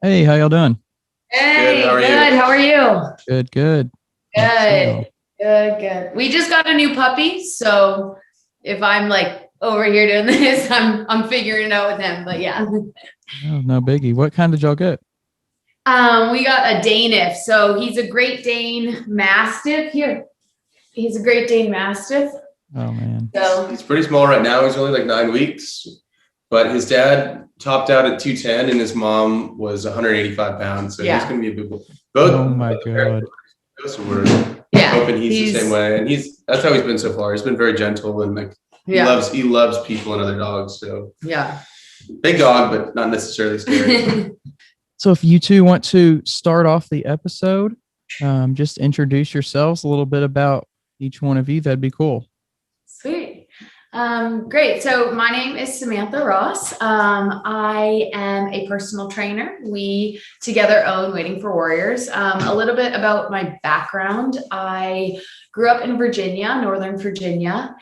Hey, how y'all doing? Hey, good. How are you? Good, good. Good, good. We just got a new puppy, so if I'm like over here doing this, I'm figuring it out with him. But yeah, Oh, no biggie. What kind did y'all get? we got a Danish. So he's a Great Dane Mastiff. Here, he's a Great Dane Mastiff. Oh man. So He's pretty small right now. He's only like 9 weeks, but his dad topped out at 210 and his mom was 185 pounds. So he's going to be a big boy. Oh my God. So we're hoping he's the same way. And that's how he's been so far. He's been very gentle and like he loves people and other dogs. So yeah, big dog, but not necessarily scary. So if you two want to start off the episode, just introduce yourselves a little bit about each one of you. That'd be cool. Sweet. Great. So my name is Samantha Ross. I am a personal trainer. We together own Waiting for Warriors. A little bit about my background. I grew up in Virginia, Northern Virginia,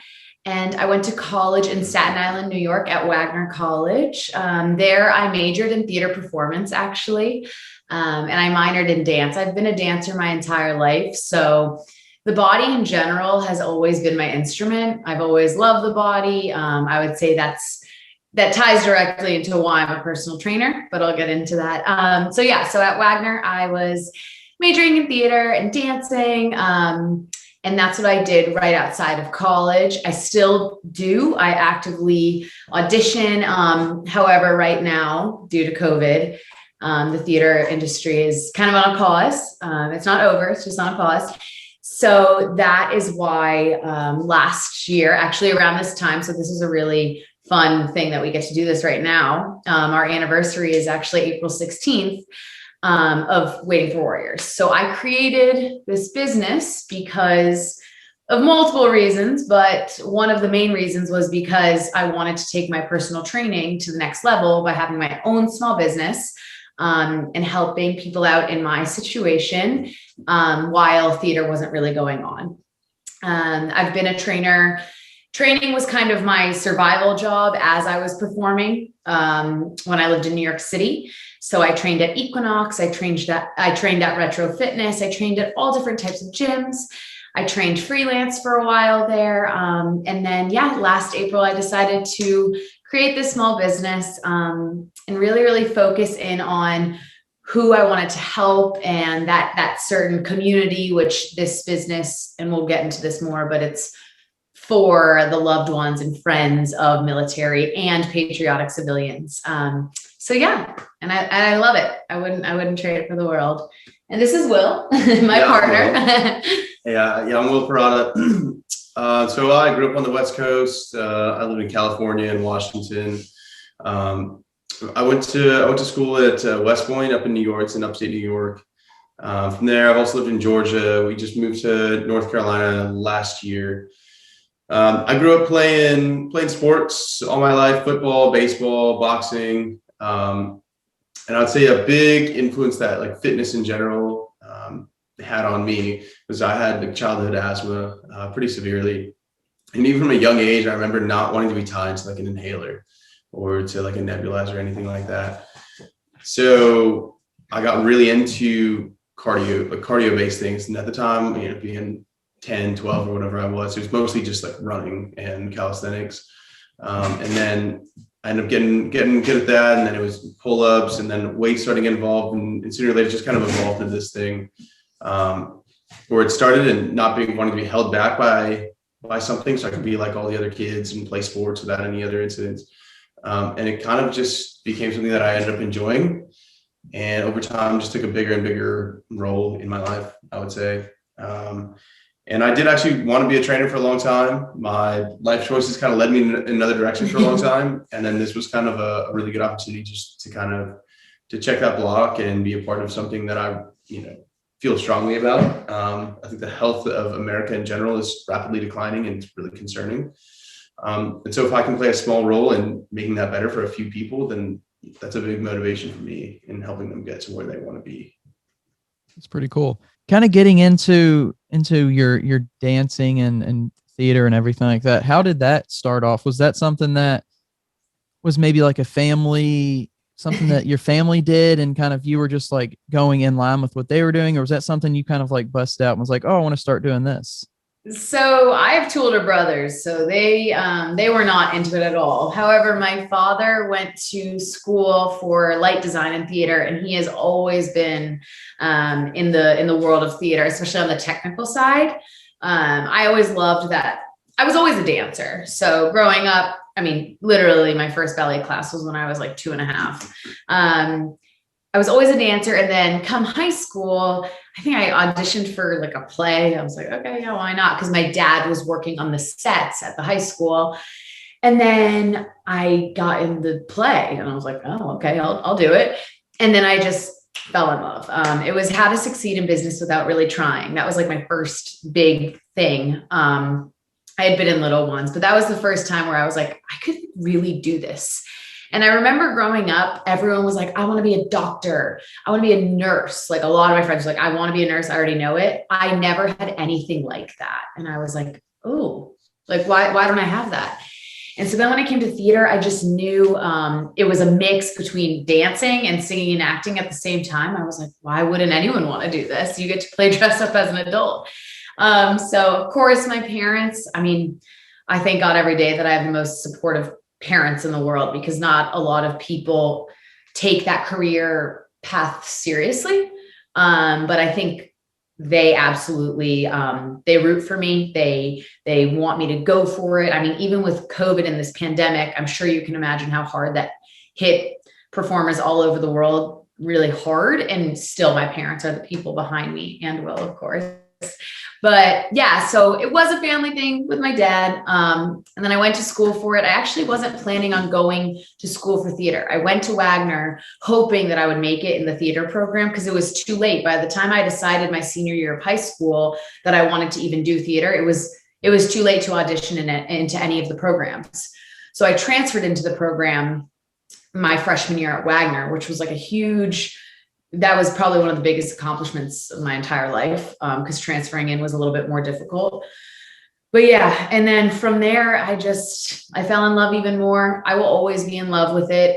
and I went to college in Staten Island, New York at Wagner College. There I majored in theater performance, actually, and I minored in dance. I've been a dancer my entire life, so the body in general has always been my instrument. I've always loved the body. I would say that ties directly into why I'm a personal trainer, but I'll get into that. So at Wagner, I was majoring in theater and dancing. And that's what I did right outside of college. I still do. I actively audition. However, right now, due to COVID, the theater industry is kind of on a pause. It's not over. It's just on a pause. So that is why last year, actually around this time, so this is a really fun thing that we get to do this right now. Our anniversary is actually April 16th of Waiting for Warriors. So I created this business because of multiple reasons, but one of the main reasons was because I wanted to take my personal training to the next level by having my own small business. And helping people out in my situation while theater wasn't really going on. I've been a trainer. Training was kind of my survival job as I was performing when I lived in New York City. So I trained at Equinox. I trained at Retro Fitness. I trained at all different types of gyms. I trained freelance for a while there. And then, last April, I decided to create this small business and really, really focus in on who I wanted to help and that certain community, which this business, and we'll get into this more, but it's for the loved ones and friends of military and patriotic civilians. And I love it. I wouldn't trade it for the world. And this is Will, my partner. I'm Will Parada. So I grew up on the West Coast. I lived in California and Washington. I went to school at West Point up in New York. It's in upstate New York. From there, I've also lived in Georgia. We just moved to North Carolina last year. I grew up playing sports all my life: football, baseball, boxing. And I'd say a big influence that like fitness in general had on me was I had like childhood asthma pretty severely. And even from a young age, I remember not wanting to be tied to like an inhaler or to like a nebulizer or anything like that. So I got really into cardio-based things. And at the time, being 10, 12 or whatever I was, it was mostly just like running and calisthenics. And then I ended up getting good at that. And then it was pull-ups and then weights starting to get involved. And sooner or later, just kind of evolved into this thing where it started and not wanting to be held back by something. So I could be like all the other kids and play sports without any other incidents. And it kind of just became something that I ended up enjoying. And over time, just took a bigger and bigger role in my life, I would say. And I did actually want to be a trainer for a long time. My life choices kind of led me in another direction for a long time. And then this was kind of a really good opportunity just to check that block and be a part of something that I, feel strongly about. I think the health of America in general is rapidly declining and it's really concerning. And so if I can play a small role in making that better for a few people, then that's a big motivation for me in helping them get to where they want to be. It's pretty cool. Kind of getting into your dancing and theater and everything like that. How did that start off? Was that something that was maybe like a family something that your family did and kind of you were just like going in line with what they were doing? Or was that something you kind of like bust out and was like, oh, I want to start doing this? So I have two older brothers, so they were not into it at all. However, my father went to school for light design and theater, and he has always been in the world of theater, especially on the technical side. I always loved that. I was always a dancer. So growing up, I mean, literally my first ballet class was when I was like 2.5. I was always a dancer. And then come high school, I think I auditioned for like a play. I was like, okay, yeah, why not? Because my dad was working on the sets at the high school. And then I got in the play and I was like, oh, okay, I'll do it. And then I just fell in love. It was How to Succeed in Business Without Really Trying. That was like my first big thing. I had been in little ones, but that was the first time where I was like, I could really do this. And I remember growing up, everyone was like, I want to be a doctor. I want to be a nurse. Like a lot of my friends were like, I want to be a nurse. I already know it. I never had anything like that. And I was like, oh, like, why don't I have that? And so then when I came to theater, I just knew it was a mix between dancing and singing and acting at the same time. I was like, why wouldn't anyone want to do this? You get to play dress up as an adult. So of course, my parents, I mean, I thank God every day that I have the most supportive parents in the world, because not a lot of people take that career path seriously. But I think they absolutely, they root for me. They want me to go for it. I mean, even with COVID and this pandemic, I'm sure you can imagine how hard that hit performers all over the world, really hard. And still my parents are the people behind me, and will, of course. But yeah, so it was a family thing with my dad. And then I went to school for it. I actually wasn't planning on going to school for theater. I went to Wagner hoping that I would make it in the theater program, because it was too late. By the time I decided my senior year of high school that I wanted to even do theater, it was too late to audition into any of the programs. So I transferred into the program my freshman year at Wagner, which was like that was probably one of the biggest accomplishments of my entire life, because transferring in was a little bit more difficult. But yeah, and then from there, I fell in love even more. I will always be in love with it.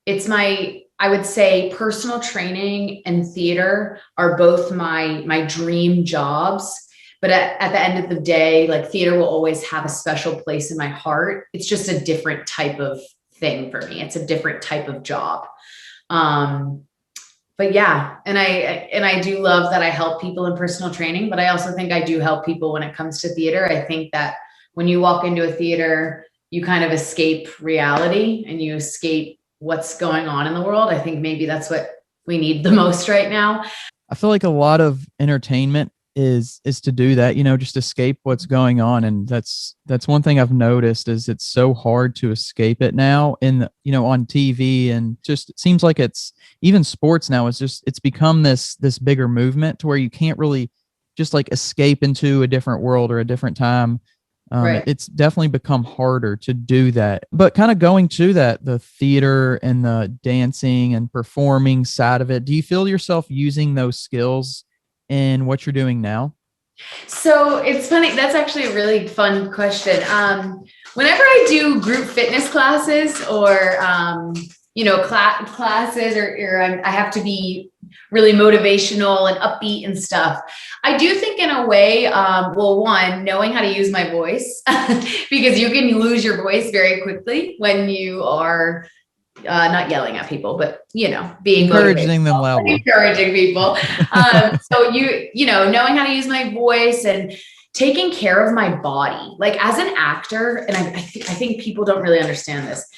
It's I would say personal training and theater are both my dream jobs. But at the end of the day, like theater will always have a special place in my heart. It's just a different type of thing for me. It's a different type of job. But yeah, and I do love that I help people in personal training, but I also think I do help people when it comes to theater. I think that when you walk into a theater, you kind of escape reality and you escape what's going on in the world. I think maybe that's what we need the most right now. I feel like a lot of entertainment is to do that, just escape what's going on. And that's one thing I've noticed is it's so hard to escape it now on TV, and just it seems like it's even sports now. It's become this bigger movement to where you can't really just like escape into a different world or a different time. Right. It's definitely become harder to do that, but kind of going to the theater and the dancing and performing side of it. Do you feel yourself using those skills in what you're doing now? So it's funny. That's actually a really fun question. Whenever I do group fitness classes or, classes or I have to be really motivational and upbeat and stuff. I do think in a way, one, knowing how to use my voice, because you can lose your voice very quickly when you are not yelling at people, but being encouraging them loudly, encouraging people. So knowing how to use my voice and taking care of my body, like as an actor. And I think people don't really understand this.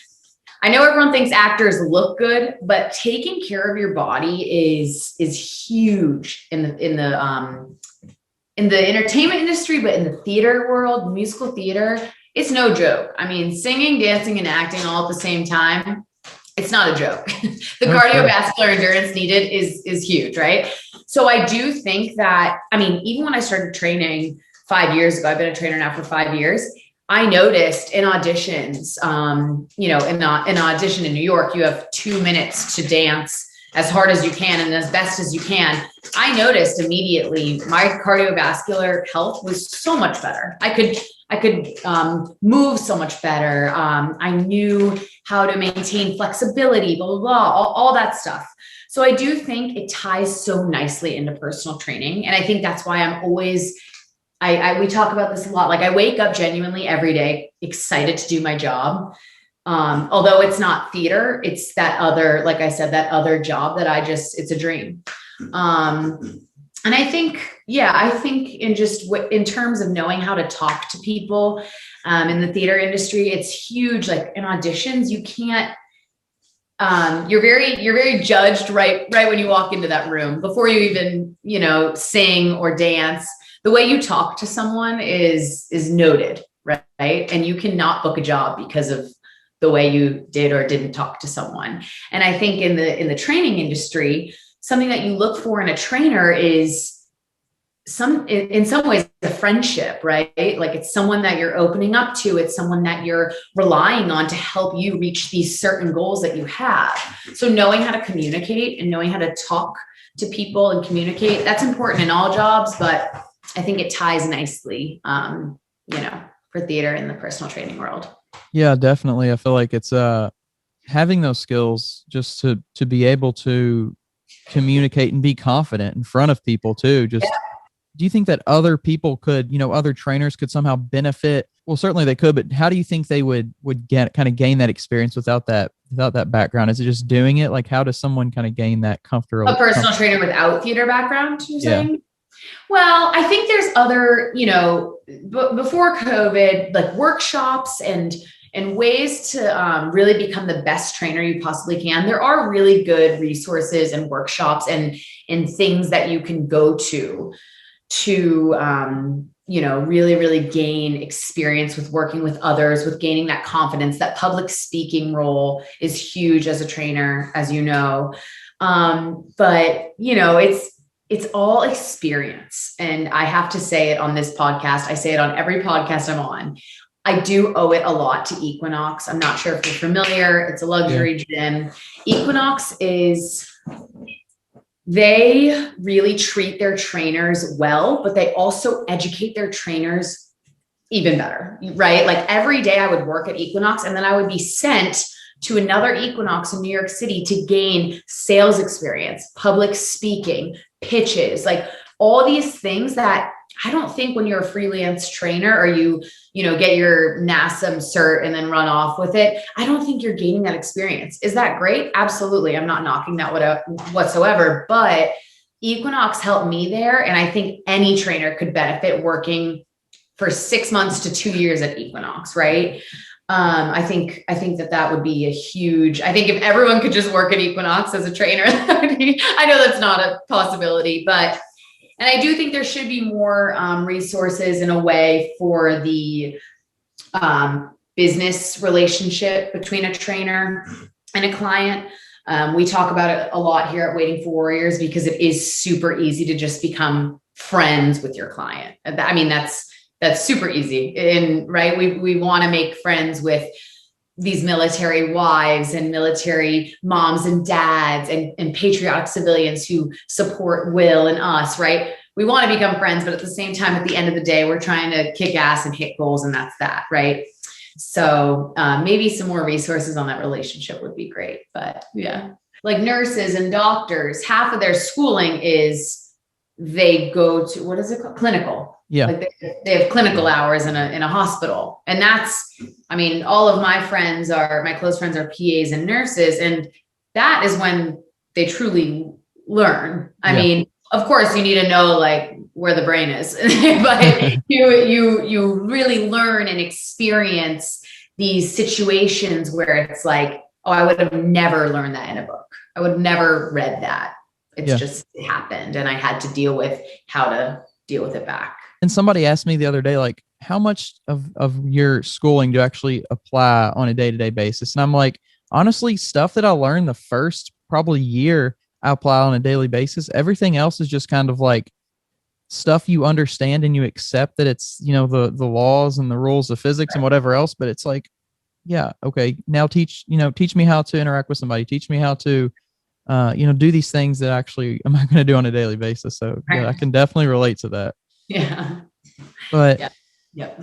I know everyone thinks actors look good, but taking care of your body is huge in the entertainment industry, but in the theater world, musical theater, it's no joke. I mean, singing, dancing, and acting all at the same time, it's not a joke. The cardiovascular endurance needed is huge, right? So I do think that, I mean, even when I started training 5 years ago, I've been a trainer now for 5 years. I noticed in auditions, in an audition in New York, you have 2 minutes to dance as hard as you can and as best as you can. I noticed immediately my cardiovascular health was so much better. I move so much better. I knew how to maintain flexibility, blah, blah, blah, all that stuff. So I do think it ties so nicely into personal training. And I think that's why I'm always, we talk about this a lot. Like I wake up genuinely every day, excited to do my job. Although it's not theater, it's that other, like I said, that other job that it's a dream. And I think in terms of knowing how to talk to people, in the theater industry, it's huge. Like in auditions, you can't, you're very judged right when you walk into that room before you even, sing or dance. The way you talk to someone is noted, right? And you cannot book a job because of the way you did or didn't talk to someone. And I think in the training industry, something that you look for in a trainer is in some ways a friendship, right? Like it's someone that you're opening up to. It's someone that you're relying on to help you reach these certain goals that you have. So knowing how to communicate and knowing how to talk to people and communicate, that's important in all jobs, but I think it ties nicely, for theater in the personal training world. Yeah, definitely. I feel like it's having those skills just to be able to communicate and be confident in front of people too. Just do you think that other people could, other trainers could somehow benefit? Well, certainly they could, but how do you think they would gain that experience without that background? Is it just doing it? Like how does someone kind of gain that comfortable? A personal trainer without theater background, you're saying? Yeah. Well, I think there's other, before COVID, like workshops and ways to really become the best trainer you possibly can. There are really good resources and workshops and things that you can go to really, really gain experience with working with others, with gaining that confidence. That public speaking role is huge as a trainer, as you know. But it's all experience. And I have to say it on this podcast. I say it on every podcast I'm on. I do owe it a lot to Equinox. I'm not sure if you're familiar. It's a luxury gym. Equinox they really treat their trainers well, but they also educate their trainers even better, right? Like every day I would work at Equinox and then I would be sent to another Equinox in New York City to gain sales experience, public speaking, pitches, like all these things that I don't think when you're a freelance trainer or you get your NASM cert and then run off with it, I don't think you're gaining that experience. Is that great? Absolutely. I'm not knocking that whatsoever, but Equinox helped me there. And I think any trainer could benefit working for 6 months to 2 years at Equinox, right? I think that would be I think if everyone could just work at Equinox as a trainer, I know that's not a possibility, and I do think there should be more resources in a way for the business relationship between a trainer and a client. We talk about it a lot here at Waiting for Warriors because it is super easy to just become friends with your client. I mean, that's super easy. And right, we want to make friends with these military wives and military moms and dads and patriotic civilians who support Will and us, right? We want to become friends, but at the same time, at the end of the day, we're trying to kick ass and hit goals, and that's that, right? So maybe some more resources on that relationship would be great. But yeah, like nurses and doctors, half of their schooling is they go to, what is it called? Clinical. Yeah. Like they have clinical hours in a hospital. And all of my close friends are PAs and nurses. And that is when they truly learn. I mean, of course you need to know like where the brain is, but you really learn and experience these situations where it's like, oh, I would have never learned that in a book. I would have never read that. It's just happened. And I had to deal with how to deal with it back. And somebody asked me the other day, like, how much of your schooling do you actually apply on a day-to-day basis? And I'm like, honestly, stuff that I learned the first probably year, I apply on a daily basis. Everything else is just kind of like stuff you understand and you accept that it's, the laws and the rules of physics and whatever else. But it's like, yeah, okay, now teach me how to interact with somebody. Teach me how to, do these things that actually am I going to do on a daily basis. So yeah, I can definitely relate to that. Yeah. But Yep.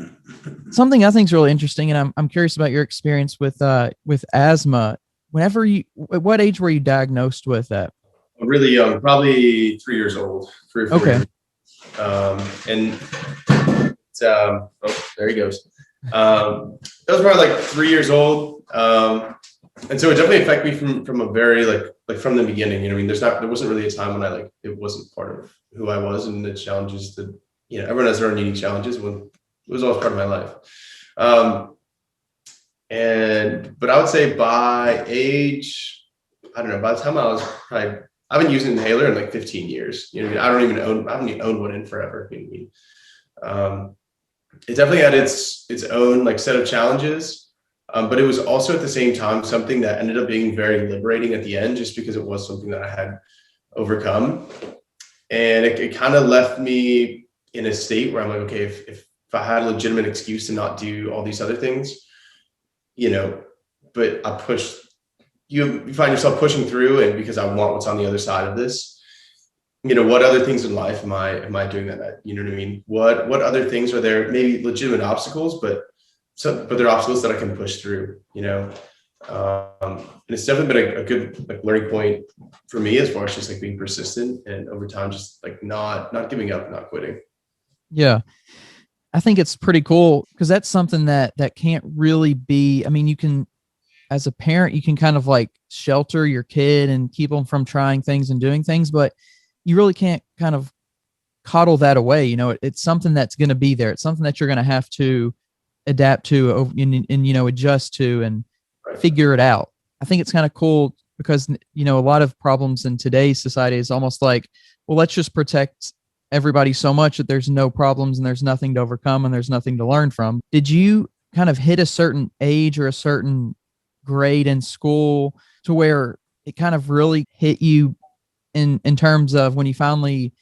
Something I think is really interesting, and I'm curious about your experience with asthma. At what age were you diagnosed with that? Really young, probably 3 years old, 3 or 4 Okay. years. And oh, there he goes. That was probably like 3 years old. And so it definitely affected me from a very like from the beginning. You know, I mean, there wasn't really a time when it wasn't part of who I was and the challenges that, everyone has their own unique challenges. When it was always part of my life. But I would say by age, I don't know, by the time I've been using an inhaler in like 15 years. You know what I mean? I haven't even owned one in forever. You know what I mean? It definitely had its own like set of challenges. But it was also at the same time something that ended up being very liberating at the end, just because it was something that I had overcome. And it kind of left me in a state where I'm like, okay, if I had a legitimate excuse to not do all these other things, but I pushed, you find yourself pushing through, and because I want what's on the other side of this, what other things in life am I doing that at? You know what I mean? What other things are there? Maybe legitimate obstacles, but they're obstacles that I can push through, and it's definitely been a good like learning point for me, as far as just like being persistent and over time, just like not giving up, not quitting. Yeah. I think it's pretty cool because that's something that can't really be, I mean, you can, as a parent, you can kind of like shelter your kid and keep them from trying things and doing things, but you really can't kind of coddle that away. It's something that's going to be there. It's something that you're going to have to adapt to and adjust to and figure it out. I think it's kind of cool because, a lot of problems in today's society is almost like, well, let's just protect everybody so much that there's no problems and there's nothing to overcome and there's nothing to learn from. Did you kind of hit a certain age or a certain grade in school to where it kind of really hit you in terms of when you finally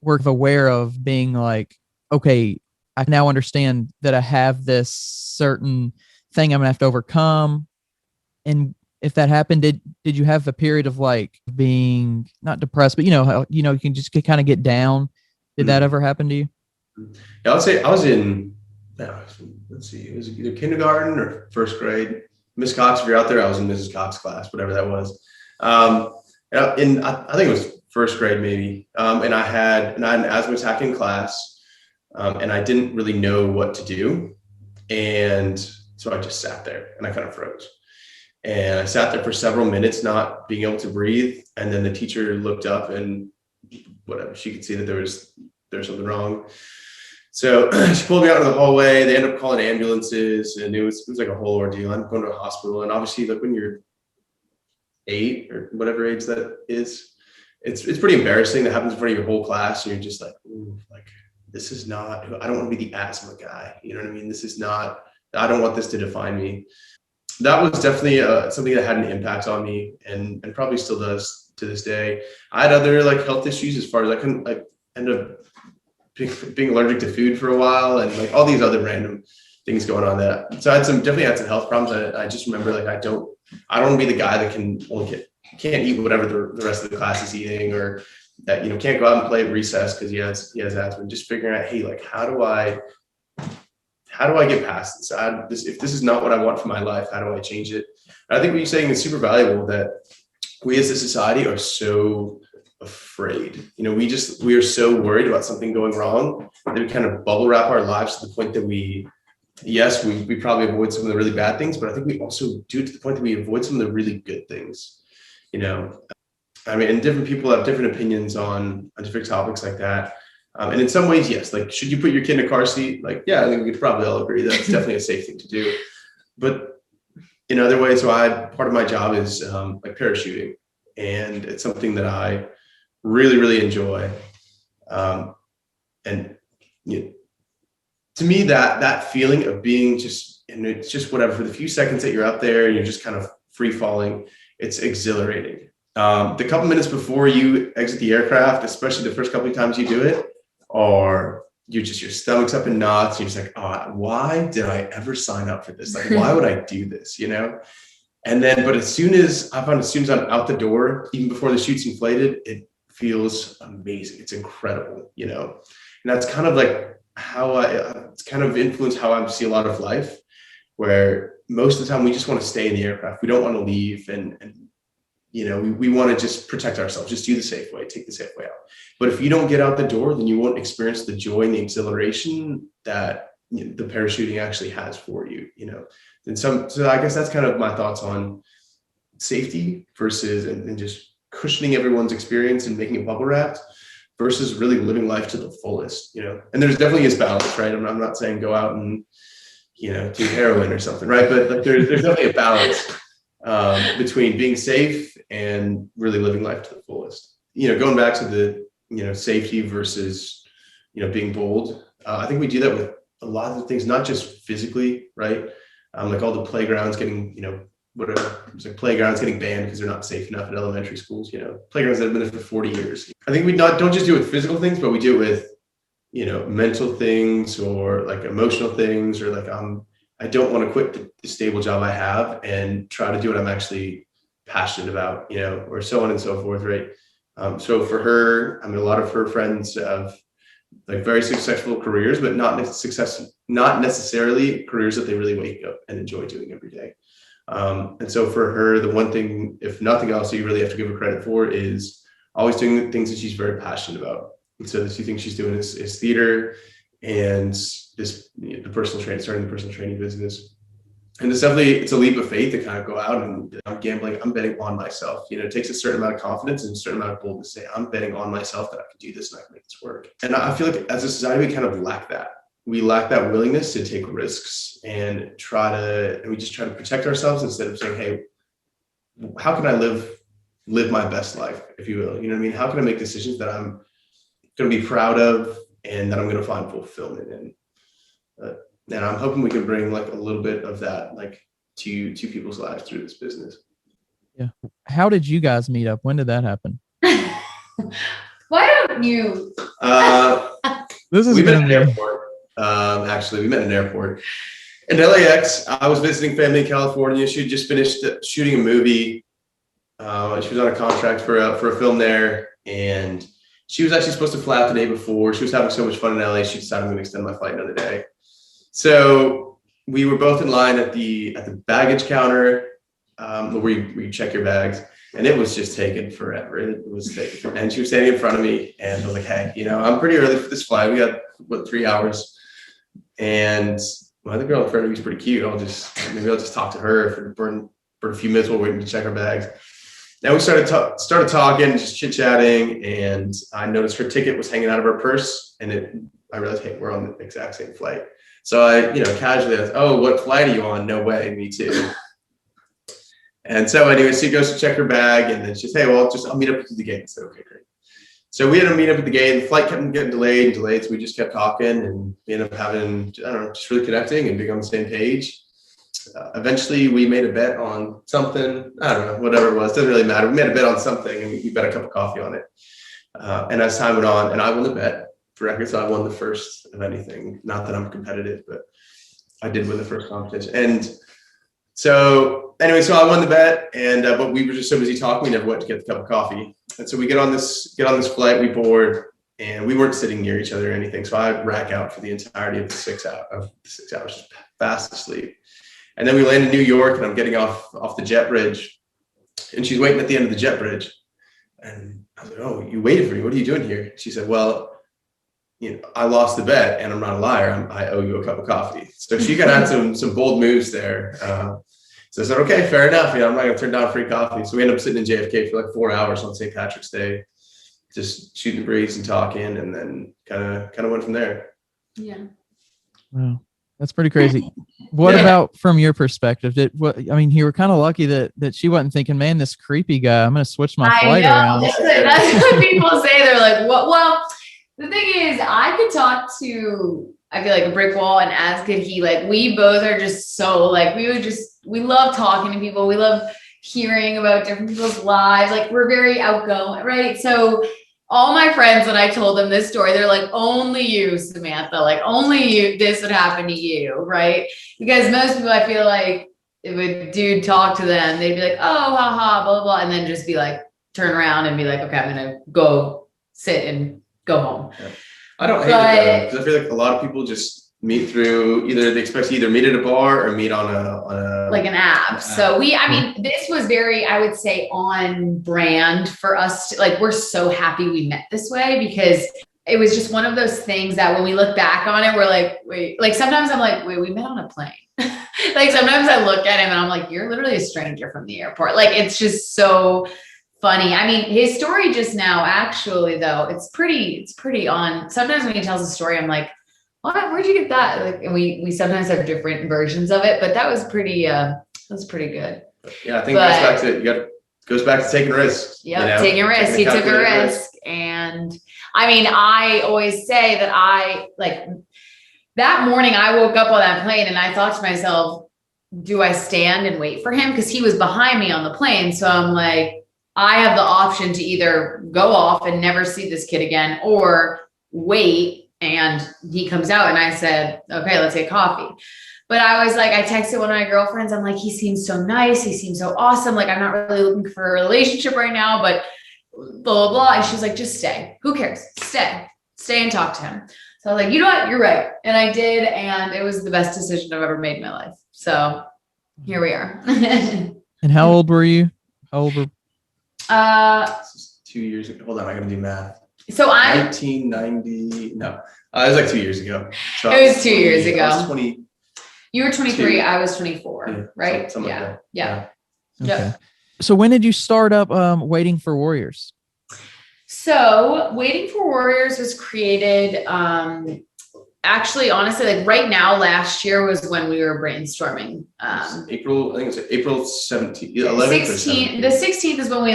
were aware of being like, okay, I now understand that I have this certain thing I'm gonna have to overcome? And if that happened, did you have a period of like being not depressed, but how you can just kind of get down? Did that ever happen to you? Yeah, I would say I was in, let's see, it was either kindergarten or first grade. Miss Cox, if you're out there, I was in Mrs. Cox's class, whatever that was. I think it was first grade maybe. And I had an asthma attack in class, and I didn't really know what to do. And so I just sat there and I kind of froze. And I sat there for several minutes, not being able to breathe. And then the teacher looked up and whatever, she could see that there was something wrong. So she pulled me out in the hallway. They ended up calling ambulances, and it was like a whole ordeal. I'm going to a hospital, and obviously, like when you're 8 or whatever age that is, it's pretty embarrassing. That happens in front of your whole class, and you're just like, ooh, like this is not. I don't want to be the asthma guy. You know what I mean? This is not. I don't want this to define me. That was definitely something that had an impact on me, and probably still does to this day. I had other like health issues as far as I couldn't like end up being allergic to food for a while, and like all these other random things going on that. So I definitely had some health problems. I just remember like I don't want to be the guy that can't eat whatever the rest of the class is eating, or that can't go out and play at recess because he has asthma. Just figuring out, hey, like how do I get past this? If this is not what I want for my life, how do I change it? And I think what you're saying is super valuable, that we as a society are so afraid. We are so worried about something going wrong that we kind of bubble wrap our lives to the point that we probably avoid some of the really bad things, but I think we also do it to the point that we avoid some of the really good things. I mean, and different people have different opinions on different topics like that. And in some ways, yes, like, should you put your kid in a car seat? Like, yeah, I think we could probably all agree that it's definitely a safe thing to do. But in other ways, part of my job is like parachuting. And it's something that I really, really enjoy. And to me, that feeling of being and it's just whatever, for the few seconds that you're up there and you're just kind of free falling, it's exhilarating. The couple minutes before you exit the aircraft, especially the first couple of times you do it, or your stomach's up in knots. You're just like, oh, why did I ever sign up for this? Like, why would I do this? And then, but as soon as I'm out the door, even before the chute's inflated, it feels amazing. It's incredible, And that's kind of like it's kind of influenced how I see a lot of life, where most of the time we just want to stay in the aircraft. We don't want to leave. And we want to just protect ourselves, just do the safe way, take the safe way out. But if you don't get out the door, then you won't experience the joy and the exhilaration that the parachuting actually has for you, And so I guess that's kind of my thoughts on safety versus, and just cushioning everyone's experience and making it bubble wrapped versus really living life to the fullest, And there's definitely is balance, right? I'm not saying go out and, do heroin or something, right? But like there's definitely a balance between being safe and really living life to the fullest. Going back to the, safety versus, being bold. I think we do that with a lot of the things, not just physically, right? Like all the playgrounds getting, whatever, it's like playgrounds getting banned because they're not safe enough at elementary schools, playgrounds that have been there for 40 years. I think we don't just do it with physical things, but we do it with, mental things or like emotional things, or like, I don't want to quit the stable job I have and try to do what I'm actually passionate about, or so on and so forth, right? So for her, a lot of her friends have like very successful careers, but not necessarily careers that they really wake up and enjoy doing every day. And so for her, the one thing, if nothing else, you really have to give her credit for is always doing the things that she's very passionate about. And so the two things she's doing is theater and the personal training, starting the personal training business. And it's a leap of faith to kind of go out and I'm gambling, I'm betting on myself. It takes a certain amount of confidence and a certain amount of boldness to say, I'm betting on myself that I can do this and I can make this work. And I feel like as a society, we kind of lack that. We lack that willingness to take risks and we just try to protect ourselves instead of saying, hey, how can I live my best life, if you will? You know what I mean? How can I make decisions that I'm going to be proud of and that I'm going to find fulfillment in? And I'm hoping we can bring like a little bit of that, like to people's lives through this business. Yeah. How did you guys meet up? When did that happen? Why don't you? This is we met going at to an be. airport. Actually, we met at an airport in LAX. I was visiting family in California. She had just finished shooting a movie. She was on a contract for a film there, and she was actually supposed to fly out the day before. She was having so much fun in LA. She decided I'm going to extend my flight another day. So we were both in line at the baggage counter, where you check your bags, and it was just taking forever. It was taking, and she was standing in front of me, and I was like, "Hey, I'm pretty early for this flight. We got 3 hours." And the girl in front of me is pretty cute. I'll just talk to her for burn a few minutes while waiting to check our bags. Now we started talking, just chit chatting, and I noticed her ticket was hanging out of her purse, and I realized, hey, we're on the exact same flight. So I, casually asked, "Oh, what flight are you on?" "No way, me too." And so anyway, she goes to check her bag, and then she's, "Hey, well, I'll meet up at the gate." I said, "Okay, great." So we had to meet up at the gate. The flight kept getting delayed, so we just kept talking, and we ended up having, just really connecting and being on the same page. Eventually, we made a bet on something. I don't know, whatever it was. Doesn't really matter. We made a bet on something, and we bet a cup of coffee on it. And as time went on, and I won the bet. For record, so I won the first of anything. Not that I'm competitive, but I did win the first competition. And so anyway, so I won the bet, and but we were just so busy talking, we never went to get the cup of coffee. And so we get on this flight, we board, and we weren't sitting near each other or anything. So I rack out for the entirety of the 6 hours, just fast asleep. And then we land in New York, and I'm getting off the jet bridge, and she's waiting at the end of the jet bridge. And I was like, "Oh, you waited for me. What are you doing here?" She said, "Well, I lost the bet, and I'm not a liar. I owe you a cup of coffee." So she got had some bold moves there. So I said, "Okay, fair enough. I'm not going to turn down free coffee." So we ended up sitting in JFK for like 4 hours on St. Patrick's Day, just shooting the breeze and talking, and then kind of went from there. Yeah. Wow, that's pretty crazy. What about from your perspective? You were kind of lucky that she wasn't thinking, "Man, this creepy guy, I'm going to switch my flight around." That's what people say. They're like, "What?" Well, the thing is, I could talk to, I feel like, a brick wall, and as could he. Like, we both are just so, like, we love talking to people. We love hearing about different people's lives. Like, we're very outgoing, right? So all my friends, when I told them this story, they're like, "Only you, Samantha, like only you, this would happen to you," right? Because most people, I feel like, if a dude talk to them, they'd be like, "Oh, haha, blah, blah, blah," and then just be like, turn around and be like, "Okay, I'm going to go sit and go home." I don't hate it though, because I feel like a lot of people just meet through they expect to either meet at a bar or meet on a like an app. So I mean, this was very, I would say, on brand for us to, like, we're so happy we met this way, because it was just one of those things that when we look back on it, we're like, wait, like sometimes I'm like, wait, we met on a plane. Like sometimes I look at him and I'm like, you're literally a stranger from the airport. Like, it's just so funny. I mean, his story just now, actually, though, it's pretty on. Sometimes when he tells a story, I'm like, what? Where'd you get that? Like, and we sometimes have different versions of it, but that was pretty good. Yeah, I think it goes back to taking risks. Yeah, taking risks. He took a risk. And I mean, I always say that that morning I woke up on that plane and I thought to myself, do I stand and wait for him? Because he was behind me on the plane. So I'm like, I have the option to either go off and never see this kid again, or wait. And he comes out and I said, okay, let's get coffee. But I was like, I texted one of my girlfriends. I'm like, he seems so nice. He seems so awesome. Like, I'm not really looking for a relationship right now, but blah, blah, blah. And she's like, just stay. Who cares? Stay and talk to him. So I was like, you know what? You're right. And I did. And it was the best decision I've ever made in my life. So here we are. And how old were you? How old were? 2 years ago. Hold on, I gotta do math. So I'm 1990. No, it was like 2 years ago. So it was 2 years ago. I was 20. You were 23. I was 24. Yeah, right? Something Yeah. like that. Yeah. Okay. Yep. So when did you start up Waiting for Warriors? So Waiting for Warriors was created, actually, honestly, like right now, last year was when we were brainstorming. April, I think it's April 17th, 11th 16th. The 16th is when we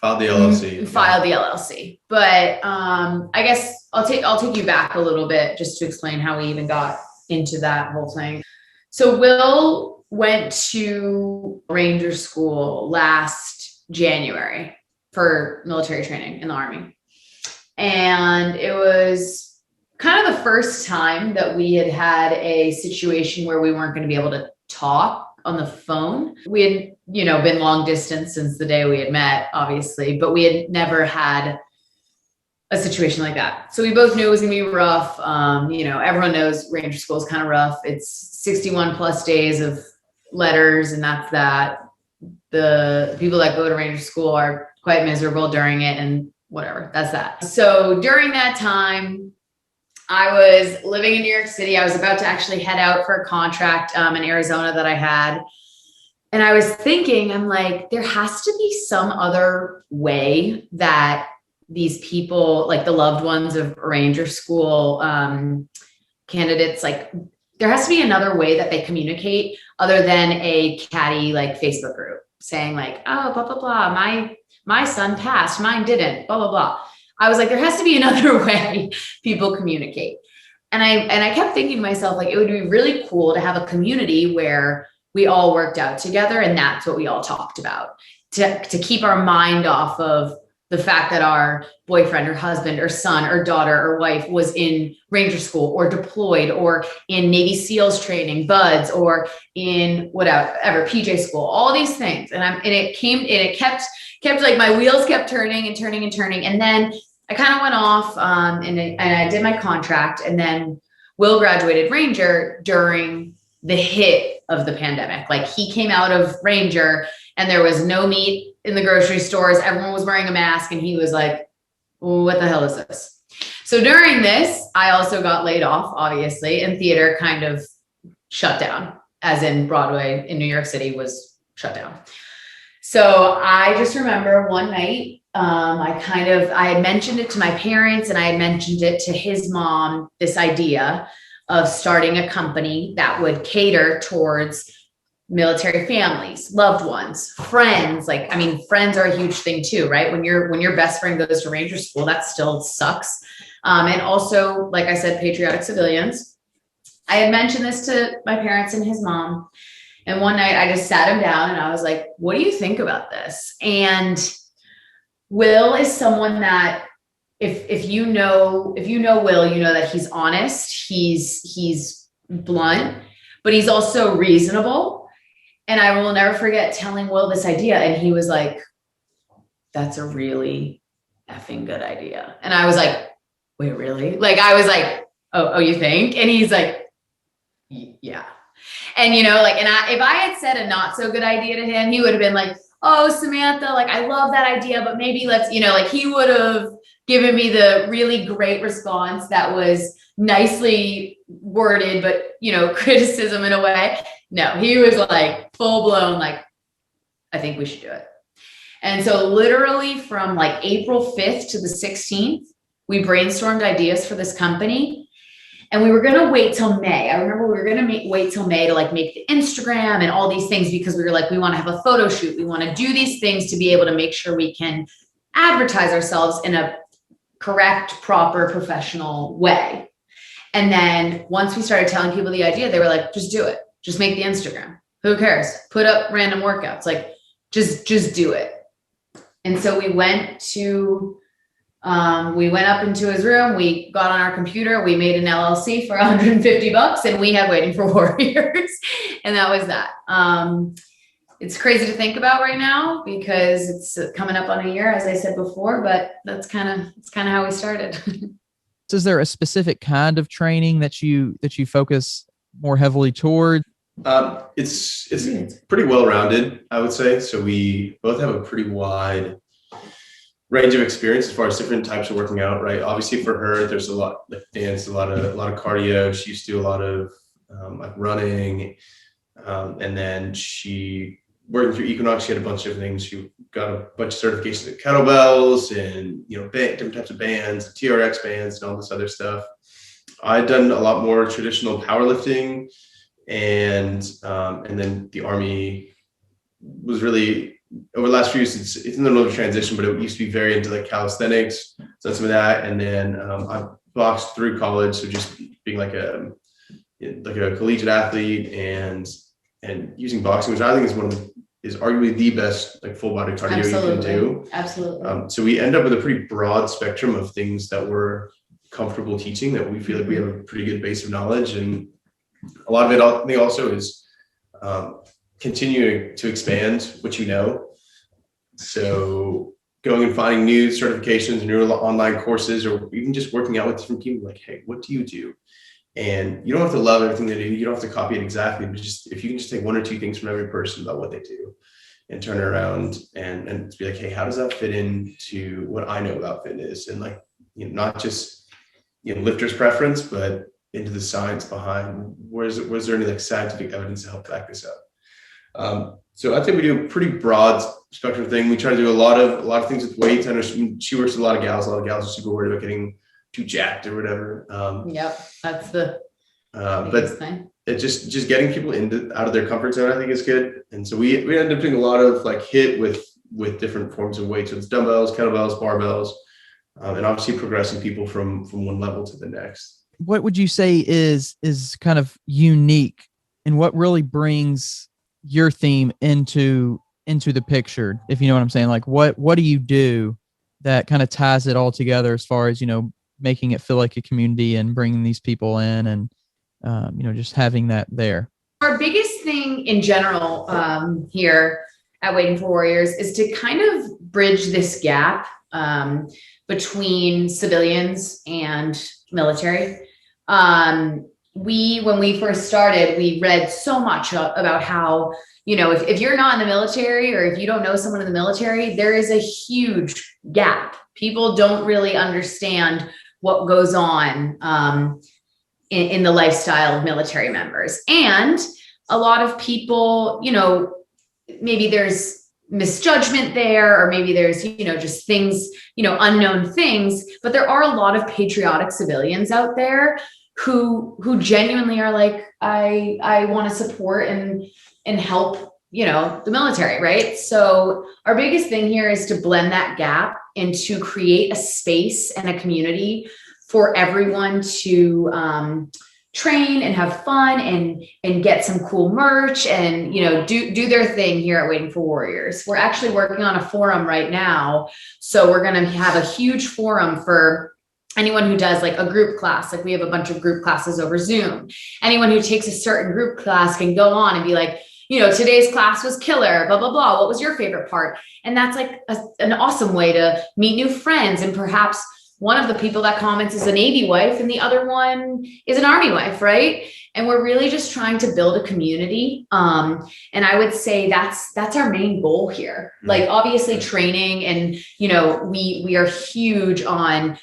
filed the LLC. Filed the LLC. But I guess I'll take you back a little bit just to explain how we even got into that whole thing. So Will went to Ranger School last January for military training in the Army. And it was kind of the first time that we had a situation where we weren't going to be able to talk on the phone. We had, been long distance since the day we had met, obviously, but we had never had a situation like that. So we both knew it was gonna be rough. Everyone knows Ranger School is kind of rough. It's 61 plus days of letters, and that's that. The people that go to Ranger School are quite miserable during it, and whatever, that's that. So during that time, I was living in New York City. I was about to actually head out for a contract in Arizona that I had. And I was thinking, I'm like, there has to be some other way that these people, like the loved ones of Ranger School candidates, like there has to be another way that they communicate other than a catty like Facebook group saying like, oh, blah, blah, blah. My son passed, mine didn't, blah, blah, blah. I was like, there has to be another way people communicate. And I kept thinking to myself, like, it would be really cool to have a community where we all worked out together. And that's what we all talked about, to keep our mind off of the fact that our boyfriend or husband or son or daughter or wife was in Ranger School or deployed or in Navy SEALs training, buds, or in whatever, PJ school, all these things. And it kept like my wheels kept turning and turning and turning. And then I kind of went off and I did my contract. And then Will graduated Ranger during the hit of the pandemic. Like he came out of Ranger and there was no meat in the grocery stores. Everyone was wearing a mask. And he was like, what the hell is this? So during this, I also got laid off, obviously, and theater kind of shut down, as in Broadway in New York City was shut down. So I just remember one night, I had mentioned it to my parents and I had mentioned it to his mom, this idea of starting a company that would cater towards military families, loved ones, friends. Friends are a huge thing too, right? When your best friend goes to Ranger School, that still sucks. And also, like I said, patriotic civilians. I had mentioned this to my parents and his mom. And one night I just sat him down and I was like, what do you think about this? And Will is someone that if you know Will, you know that he's honest, he's blunt, but he's also reasonable. And I will never forget telling Will this idea. And he was like, that's a really effing good idea. And I was like, wait, really? Like, I was like, oh, you think? And he's like, yeah. And, like, if I had said a not so good idea to him, he would have been like, oh, Samantha, like, I love that idea, but maybe let's, like, he would have given me the really great response that was nicely worded, but, criticism in a way. No, he was like full blown, like, I think we should do it. And so literally from like April 5th to the 16th, we brainstormed ideas for this company. And we were going to wait till May. I remember we were going to wait till May to like make the Instagram and all these things, because we were like, we want to have a photo shoot. We want to do these things to be able to make sure we can advertise ourselves in a correct, proper, professional way. And then once we started telling people the idea, they were like, just do it. Just make the Instagram. Who cares? Put up random workouts. Like, just do it. And so we went up into his room, we got on our computer, we made an LLC for $150, and we had Waiting for Warriors. And that was that. It's crazy to think about right now because it's coming up on a year, as I said before, but it's kind of how we started. Is there a specific kind of training that you focus more heavily toward? It's pretty well-rounded, I would say. So we both have a pretty wide range of experience as far as different types of working out, right? Obviously for her, there's a lot like dance, a lot of cardio. She used to do a lot of like running. And then she working through Equinox, she had a bunch of things. She got a bunch of certifications at kettlebells and, different types of bands, TRX bands and all this other stuff. I'd done a lot more traditional powerlifting, and then the Army was really, over the last few years, it's in the middle of a transition, but it used to be very into like calisthenics, so some of that. And then I boxed through college, so just being like a collegiate athlete and using boxing, which I think is arguably the best like full body cardio you can do. Absolutely. So we end up with a pretty broad spectrum of things that we're comfortable teaching, that we feel like we have a pretty good base of knowledge. And a lot of it, I think, also is continuing to expand what you know. So going and finding new certifications, new online courses, or even just working out with different people, like, hey, what do you do? And you don't have to love everything they do. You don't have to copy it exactly, but just if you can just take one or two things from every person about what they do and turn it around and be like, hey, how does that fit into what I know about fitness? And like, not just lifter's preference, but into the science behind was there any like scientific evidence to help back this up? So I think we do a pretty broad spectrum thing. We try to do a lot of things with weights. I know she works with a lot of gals are super worried about getting too jacked or whatever. Yep, that's the but thing. It just getting people out of their comfort zone, I think, is good. And so we end up doing a lot of like HIIT with different forms of weights. So it's dumbbells, kettlebells, barbells, and obviously progressing people from one level to the next. What would you say is kind of unique, and what really brings your theme into the picture, if you know what I'm saying? Like what do you do that kind of ties it all together as far as, making it feel like a community and bringing these people in and, just having that there? Our biggest thing in general here at Waiting for Warriors is to kind of bridge this gap between civilians and military. When we first started, we read so much about how, if you're not in the military, or if you don't know someone in the military, there is a huge gap. People don't really understand what goes on in the lifestyle of military members. And a lot of people, maybe there's misjudgment there, or maybe there's, just things, unknown things, but there are a lot of patriotic civilians out there who genuinely are like, I want to support and help, the military. Right. So our biggest thing here is to blend that gap and to create a space and a community for everyone to train and have fun and get some cool merch and, do their thing here at Waiting for Warriors. We're actually working on a forum right now. So we're going to have a huge forum for anyone who does like a group class. Like we have a bunch of group classes over Zoom. Anyone who takes a certain group class can go on and be like, today's class was killer, blah, blah, blah. What was your favorite part? And that's like an awesome way to meet new friends and perhaps one of the people that comments is a Navy wife and the other one is an Army wife, right? And we're really just trying to build a community. And I would say that's our main goal here. Like obviously training, and we are huge on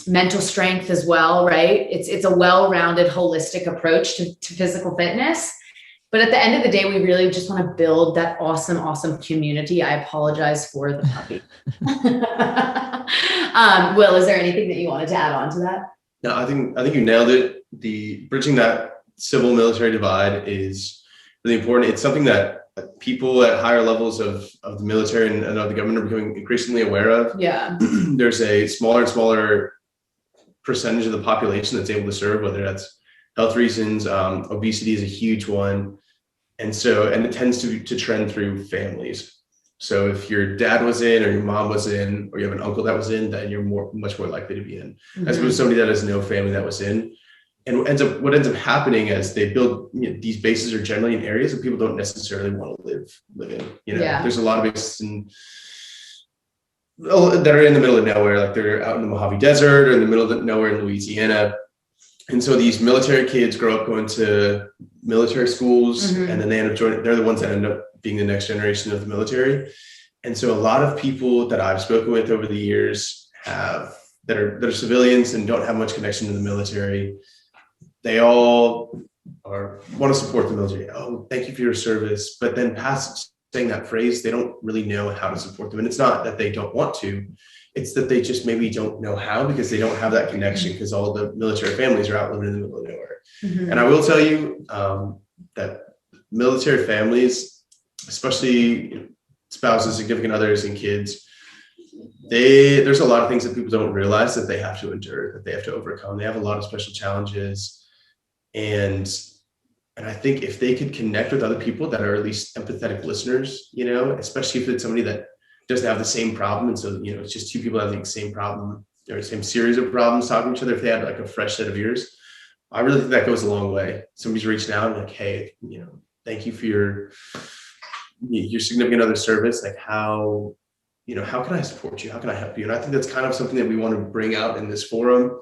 mental strength as well, right? It's a well-rounded, holistic approach to physical fitness. But at the end of the day, we really just want to build that awesome community. I apologize for the puppy. Will, is there anything that you wanted to add on to that? No, I think you nailed it. The bridging that civil military divide is really important. It's something that people at higher levels of the military and of the government are becoming increasingly aware of. Yeah. There's a smaller and smaller percentage of the population that's able to serve, whether that's health reasons. Obesity is a huge one. And it tends to trend through families. So if your dad was in, or your mom was in, or you have an uncle that was in, then you're much more likely to be in, as opposed to somebody that has no family that was in. And what ends up happening as they build, these bases are generally in areas that people don't necessarily want to live in. There's a lot of bases that are in the middle of nowhere, like they're out in the Mojave Desert or in the middle of nowhere in Louisiana. And so these military kids grow up going to military schools, and then they end up joining. They're the ones that end up being the next generation of the military. And so a lot of people that I've spoken with over the years that are civilians and don't have much connection to the military, they all want to support the military. Oh, thank you for your service. But then past saying that phrase, they don't really know how to support them. And it's not that they don't want to. It's that they just maybe don't know how, because they don't have that connection, because all the military families are out living in the middle of nowhere. And I will tell you that military families, especially spouses, significant others, and kids, there's a lot of things that people don't realize that they have to endure, that they have to overcome. They have a lot of special challenges. And I think if they could connect with other people that are at least empathetic listeners, especially if it's somebody that doesn't have the same problem. And so, it's just two people that have the same problem or same series of problems talking to each other. If they had like a fresh set of ears, I really think that goes a long way. Somebody's reaching out and like, hey, thank you for your significant other service. Like how can I support you? How can I help you? And I think that's kind of something that we want to bring out in this forum,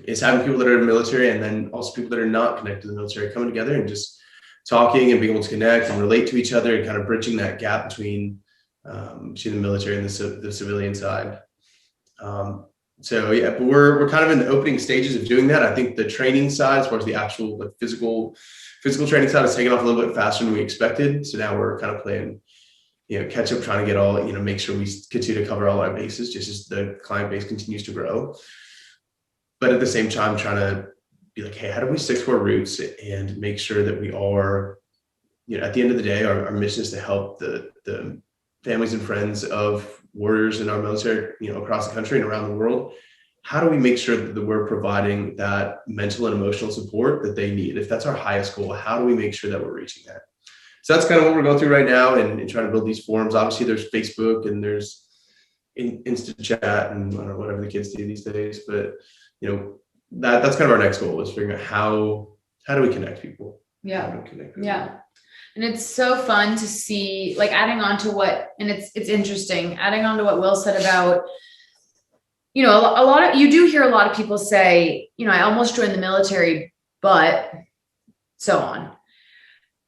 is having people that are in the military, and then also people that are not connected to the military, coming together and just talking and being able to connect and relate to each other, and kind of bridging that gap between the military and the civilian side. But we're kind of in the opening stages of doing that. I think the training side, as far as the actual physical training side, is taking off a little bit faster than we expected. So now we're kind of playing, catch up, trying to get all, make sure we continue to cover all our bases, just as the client base continues to grow. But at the same time, trying to be like, hey, how do we stick to our roots and make sure that we are, at the end of the day, our mission is to help the families and friends of warriors in our military, across the country and around the world. How do we make sure that we're providing that mental and emotional support that they need? If that's our highest goal, how do we make sure that we're reaching that? So that's kind of what we're going through right now, and trying to build these forums. Obviously, there's Facebook and there's instant chat and whatever the kids do these days. But that's kind of our next goal, is figuring out how do we connect people? Yeah. And it's so fun to see, like, adding on to what, and it's interesting, adding on to what Will said about, a lot of, you do hear a lot of people say, I almost joined the military, but so on.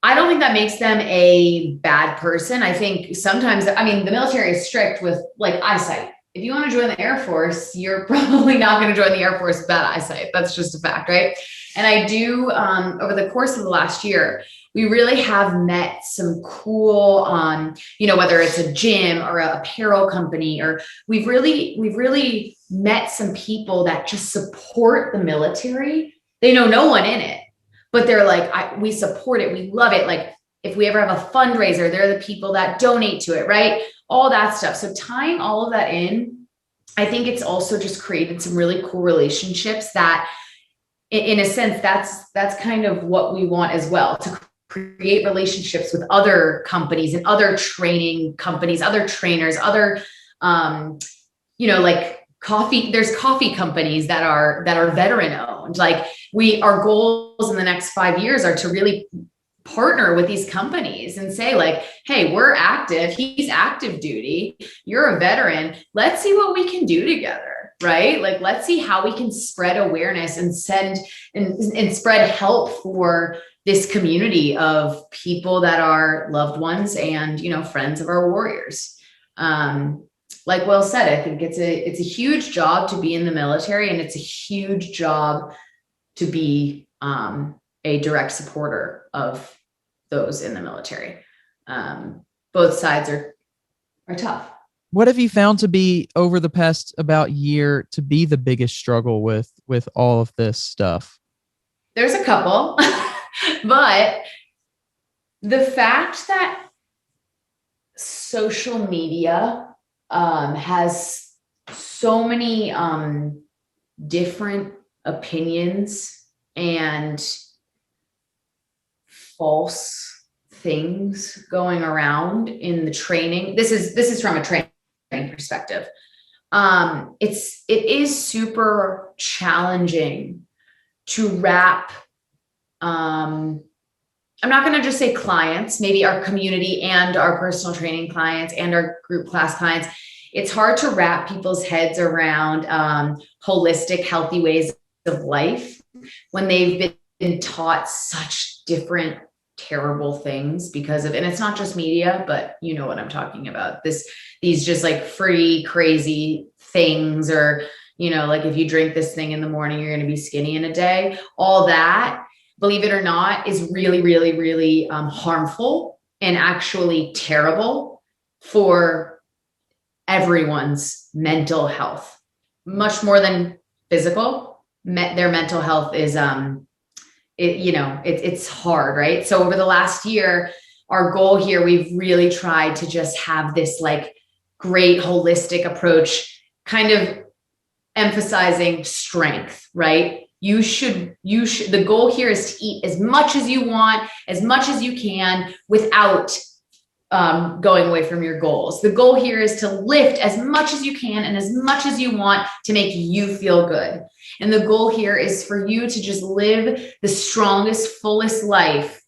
I don't think that makes them a bad person. I think sometimes, the military is strict with like eyesight. If you want to join the Air Force, you're probably not going to join the Air Force with bad eyesight. That's just a fact, right? And I do, over the course of the last year, we really have met some cool, whether it's a gym or a apparel company, or we've really met some people that just support the military. They know no one in it, but they're like, we support it. We love it. Like if we ever have a fundraiser, they're the people that donate to it, right? All that stuff. So tying all of that in, I think it's also just created some really cool relationships that, in a sense, that's kind of what we want as well, to create relationships with other companies and other training companies, other trainers, other, like there's coffee companies that are veteran owned. Like our goals in the next 5 years are to really partner with these companies and say like, hey, we're active. He's active duty. You're a veteran. Let's see what we can do together. right? Like, let's see how we can spread awareness and send and spread help for this community of people that are loved ones and, friends of our warriors. Like Will said, I think it's a huge job to be in the military, and it's a huge job to be a direct supporter of those in the military. Both sides are tough. What have you found to be over the past about year to be the biggest struggle with all of this stuff? There's a couple, but the fact that social media has so many different opinions and false things going around in the training. This is from a training perspective. It is super challenging to wrap. I'm not going to just say clients, maybe our community and our personal training clients and our group class clients. It's hard to wrap people's heads around holistic, healthy ways of life when they've been taught such different terrible things because of, and it's not just media, but you know what I'm talking about. These just like free, crazy things, or, like if you drink this thing in the morning, you're going to be skinny in a day. All that, believe it or not, is really, really, really harmful and actually terrible for everyone's mental health, much more than physical. Their mental health is, it's hard, right? So over the last year, our goal here, we've really tried to just have this like great holistic approach, kind of emphasizing strength, right? The goal here is to eat as much as you want, as much as you can, without going away from your goals. The goal here is to lift as much as you can and as much as you want to make you feel good. And the goal here is for you to just live the strongest, fullest life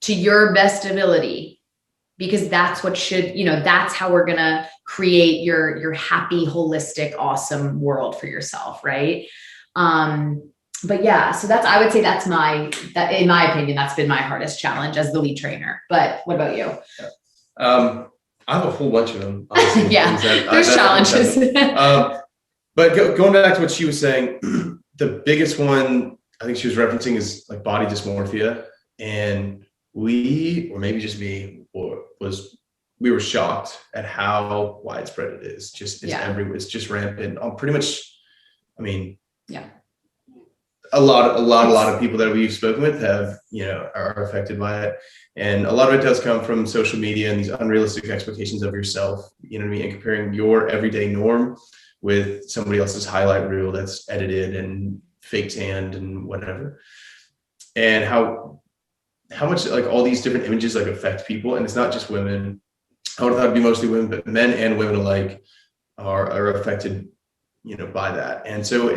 to your best ability, because that's what that's how we're going to create your happy, holistic, awesome world for yourself. Right. But yeah, so I would say that in my opinion, that's been my hardest challenge as the lead trainer. But what about you? I have a whole bunch of them. Yeah, there's challenges. But going back to what she was saying, the biggest one I think she was referencing is like body dysmorphia. And we, or maybe just me, we were shocked at how widespread it is. It's everywhere. It's just rampant on pretty much, a lot of people that we've spoken with have, are affected by it. And a lot of it does come from social media and these unrealistic expectations of yourself, and comparing your everyday norm with somebody else's highlight reel that's edited and fake tanned and whatever. And how much like all these different images like affect people. And it's not just women. I would have thought it'd be mostly women, but men and women alike are affected, by that. And so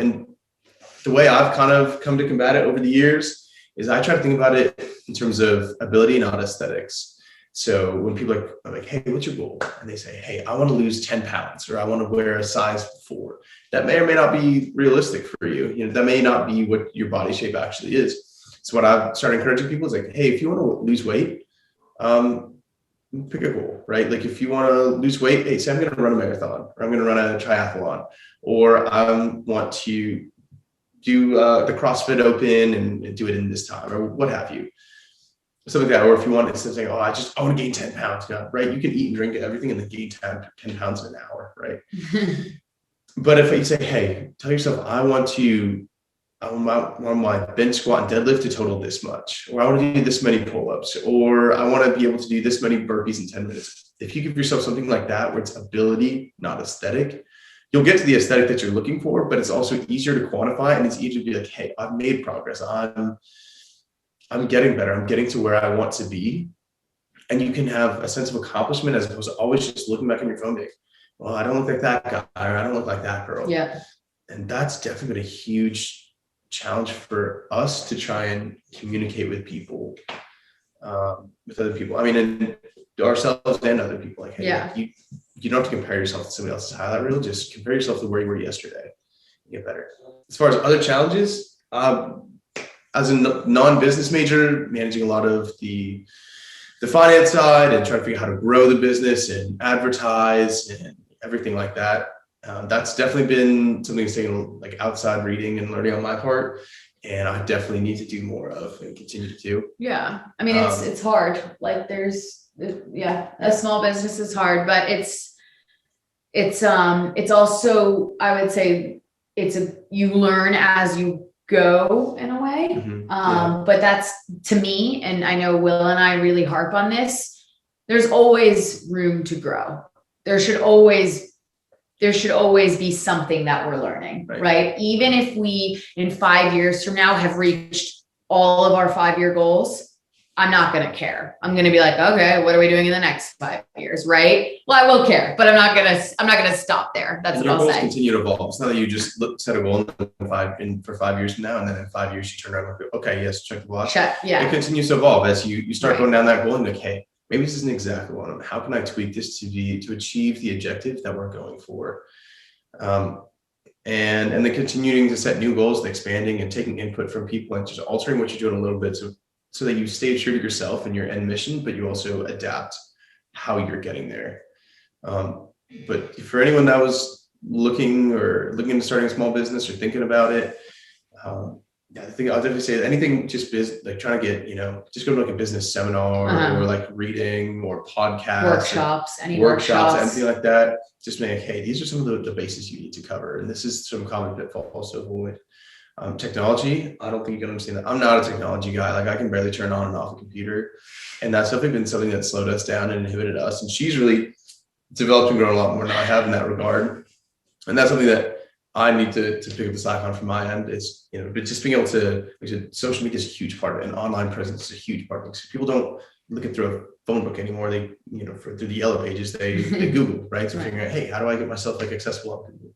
the way I've kind of come to combat it over the years is I try to think about it in terms of ability, not aesthetics. So when people are like, hey, what's your goal? And they say, hey, I want to lose 10 pounds, or I want to wear a size 4. That may or may not be realistic for you. That may not be what your body shape actually is. So what I've started encouraging people is like, hey, if you want to lose weight, pick a goal, right? Like if you want to lose weight, hey, say I'm going to run a marathon, or I'm going to run a triathlon, or I want to do the CrossFit Open and do it in this time, or what have you. Something like that. Or if you want, instead of saying, oh, I want to gain 10 pounds, right? You can eat and drink everything and then gain 10 pounds in an hour, right? But if you say, hey, tell yourself, I want my bench, squat, and deadlift to total this much, or I want to do this many pull-ups, or I want to be able to do this many burpees in 10 minutes. If you give yourself something like that, where it's ability, not aesthetic, you'll get to the aesthetic that you're looking for, but it's also easier to quantify, and it's easier to be like, hey, I've made progress. I'm getting better. I'm getting to where I want to be. And you can have a sense of accomplishment as opposed to always just looking back on your phone being, well, I don't look like that guy, or I don't look like that girl. Yeah. And that's definitely been a huge challenge for us to try and communicate with people, with other people. And ourselves and other people. Like, hey, you don't have to compare yourself to somebody else's highlight reel. Just compare yourself to where you were yesterday. get better. As far as other challenges, as a non-business major, managing a lot of the finance side and trying to figure out how to grow the business and advertise and everything like that. That's definitely been something that's taken like outside reading and learning on my part. And I definitely need to do more of and continue to do. Yeah. I mean, it's hard. Like a small business is hard, but it's also, I would say you learn as you go in a way. Mm-hmm. But that's, to me, and I know Will and I really harp on this, there's always room to grow. There should always be something that we're learning, right? Even if we, in 5 years from now, have reached all of our 5-year goals, I'm not going to care. I'm going to be like, okay, what are we doing in the next 5 years? Right. Well, I will care, but I'm not going to stop there. That's what I'll say. Your goals continue to evolve. It's not that you just set a goal for 5 years from now, and then in 5 years you turn around and go, okay, yes, check the box. Yeah. It continues to evolve as you start going down that goal and like, hey, maybe this isn't exactly what I'm, how can I tweak this to achieve the objective that we're going for? And then continuing to set new goals and expanding and taking input from people and just altering what you're doing a little bit so that you stay true to yourself and your end mission, but you also adapt how you're getting there. But for anyone that was looking into starting a small business or thinking about it, I think I'll definitely say anything just like trying to get, just go to like a business seminar or like reading or podcasts, workshops, anything like that. Just make, hey, these are some of the bases you need to cover. And this is some common pitfalls to avoid. Technology, I don't think you can understand that. I'm not a technology guy. Like I can barely turn on and off a computer. And that's definitely been something that slowed us down and inhibited us. And she's really developed and grown a lot more than I have in that regard. And that's something that I need to pick up the slack on from my end. Is, but just being able to, like I said, social media is a huge part of it, and online presence is a huge part of it. So people don't look at through a phone book anymore. They, through the yellow pages, they Google, right? So figuring out, hey, how do I get myself like accessible on Google?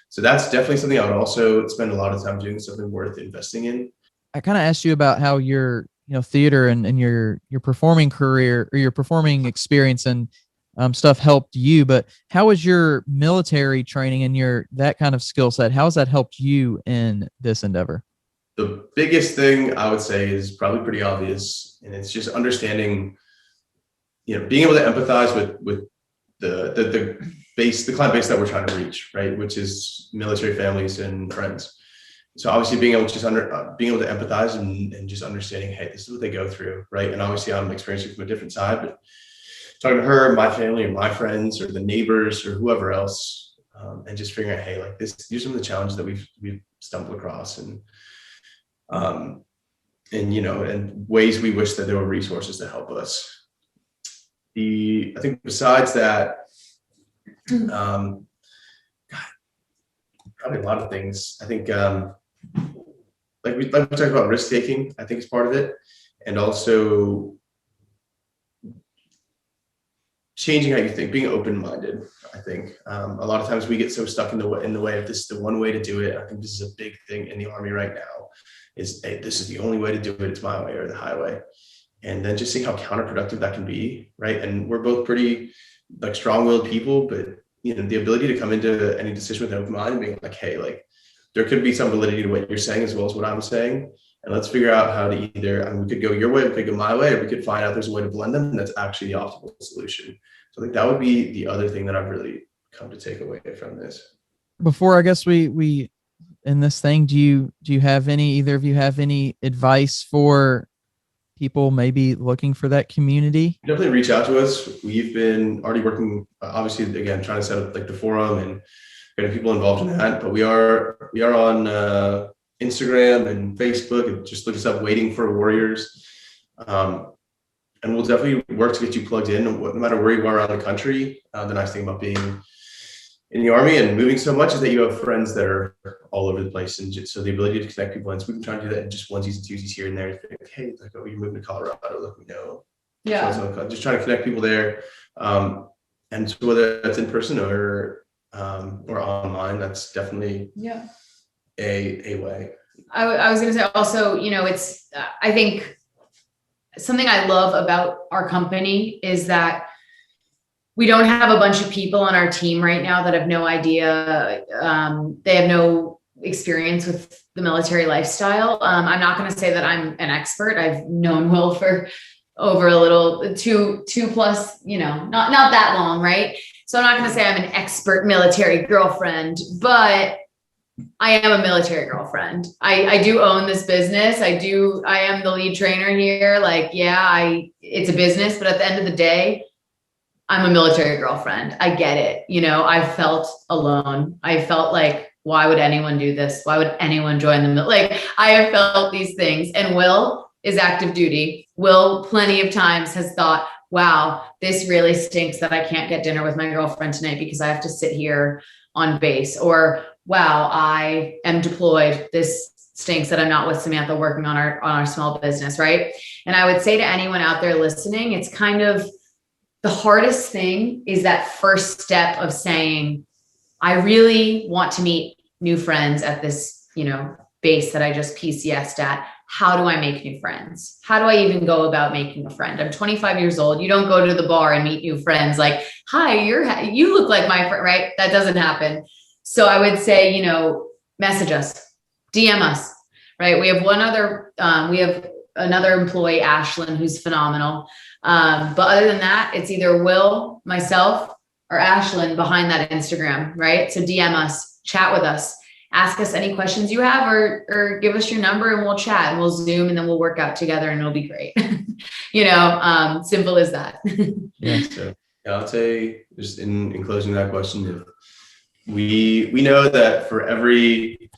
So that's definitely something I would also spend a lot of time doing, something worth investing in. I kind of asked you about how your, theater and your performing career or your performing experience and stuff helped you, but how was your military training and that kind of skill set? How has that helped you in this endeavor? The biggest thing I would say is probably pretty obvious, and it's just understanding, being able to empathize with the client base that we're trying to reach, right? Which is military families and friends. So obviously being able to empathize and just understanding, hey, this is what they go through, right? And obviously I'm experiencing from a different side, but talking to her, my family, or my friends, or the neighbors, or whoever else, and just figuring out, hey, like these are some of the challenges that we've stumbled across, and ways we wish that there were resources to help us. I think besides that, probably a lot of things. I think like we talked about risk taking, I think is part of it, and also changing how you think, being open-minded. I think a lot of times we get so stuck in the way of this is the one way to do it. I think this is a big thing in the Army right now, is hey, this is the only way to do it. It's my way or the highway. And then just seeing how counterproductive that can be, right? And we're both pretty like strong-willed people, but the ability to come into any decision with an open mind and being like, hey, like there could be some validity to what you're saying as well as what I'm saying. And let's figure out how to either, we could go your way, we could go my way, or we could find out there's a way to blend them. And that's actually the optimal solution. So I think that would be the other thing that I've really come to take away from this. Before, I guess we in this thing, do you have either of you have any advice for people maybe looking for that community? Definitely reach out to us. We've been already working, obviously, again, trying to set up like the forum and getting people involved in that. But we are on Instagram and Facebook, and just look us up, Waiting for Warriors. And we'll definitely work to get you plugged in, no matter where you are around the country. The nice thing about being in the Army and moving so much is that you have friends that are all over the place. And so the ability to connect people, and so we can try to do that in just onesies and twosies here and there. Like, hey, like, oh, you're moving to Colorado, let me know. Yeah. So just trying to connect people there. And so whether that's in person or online, that's definitely a way. I was going to say also, it's, I think something I love about our company is that we don't have a bunch of people on our team right now that have no idea. They have no experience with the military lifestyle. I'm not going to say that I'm an expert. I've known Will for over a little two plus, not that long. Right. So I'm not going to say I'm an expert military girlfriend, but I am a military girlfriend. I do own this business. I am the lead trainer here. Like, it's a business, but at the end of the day, I'm a military girlfriend. I get it. I felt alone. I felt like, why would anyone do this? Why would anyone join the military? Like, I have felt these things, and Will is active duty. Will plenty of times has thought, wow, this really stinks that I can't get dinner with my girlfriend tonight because I have to sit here on base, or wow, I am deployed. This stinks that I'm not with Samantha working on our small business. Right. And I would say to anyone out there listening, it's kind of the hardest thing is that first step of saying, I really want to meet new friends at this, base that I just PCS'd at. How do I make new friends? How do I even go about making a friend? I'm 25 years old. You don't go to the bar and meet new friends like, hi, you look like my friend, right? That doesn't happen. So I would say, message us, DM us, right? We have another employee, Ashlyn, who's phenomenal. But other than that, it's either Will, myself, or Ashlyn behind that Instagram, right? So DM us, chat with us, ask us any questions you have, or give us your number and we'll chat and we'll Zoom and then we'll work out together and it'll be great. Simple as that. Yeah. So I'll say just in closing that question, we know that for every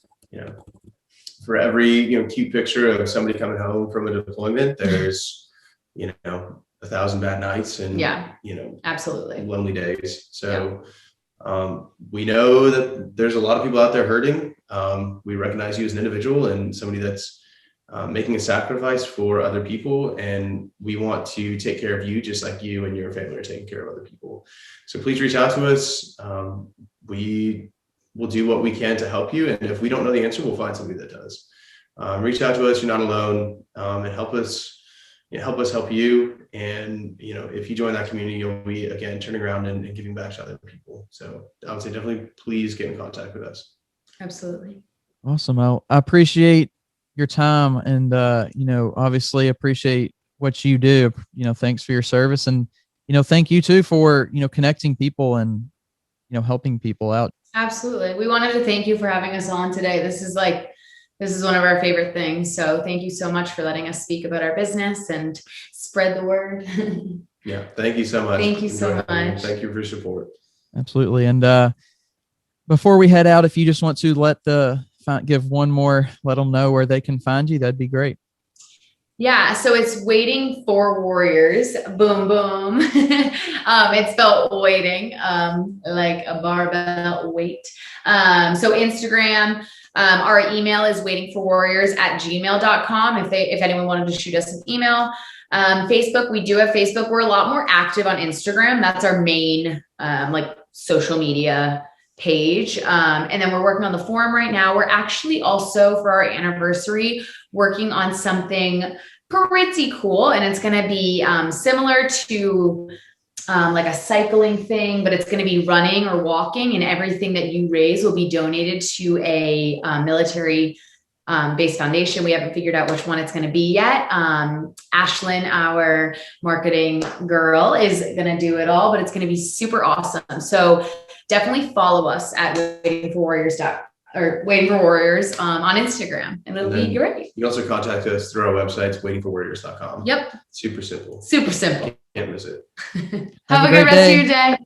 cute picture of somebody coming home from a deployment, there's 1,000 bad nights and absolutely lonely days. So we know that there's a lot of people out there hurting. We recognize you as an individual and somebody that's making a sacrifice for other people, and we want to take care of you just like you and your family are taking care of other people. So please reach out to us. We will do what we can to help you, and if we don't know the answer, we'll find somebody that does. Reach out to us. You're not alone, and help us help you. And if you join that community, you'll be again turning around and giving back to other people. So I would say definitely please get in contact with us. Absolutely. Awesome. I appreciate your time, and obviously appreciate what you do. Thanks for your service, and thank you too for connecting people and helping people out. Absolutely. We wanted to thank you for having us on today. This is one of our favorite things. So thank you so much for letting us speak about our business and spread the word. Yeah. Thank you so much. Thank you so much. Thank you for your support. Absolutely. And before we head out, if you just want to let them know where they can find you, that'd be great. Yeah, so it's Waiting for Warriors. Boom, boom. It's spelled waiting, like a barbell weight. So Instagram, our email is waitingforwarriors@gmail.com. If anyone wanted to shoot us an email. Facebook, we do have Facebook. We're a lot more active on Instagram. That's our main social media page. And then we're working on the forum right now. We're actually also, for our anniversary, working on something pretty cool. And it's going to be similar to like a cycling thing, but it's going to be running or walking, and everything that you raise will be donated to a military based foundation. We haven't figured out which one it's going to be yet. Ashlyn, our marketing girl, is going to do it all, but it's going to be super awesome. So definitely follow us at Waiting for Warriors on Instagram, and it'll be great. You can also contact us through our website, waitingforwarriors.com. Yep. Super simple. Super simple. Can't miss it. Have a good rest of your day.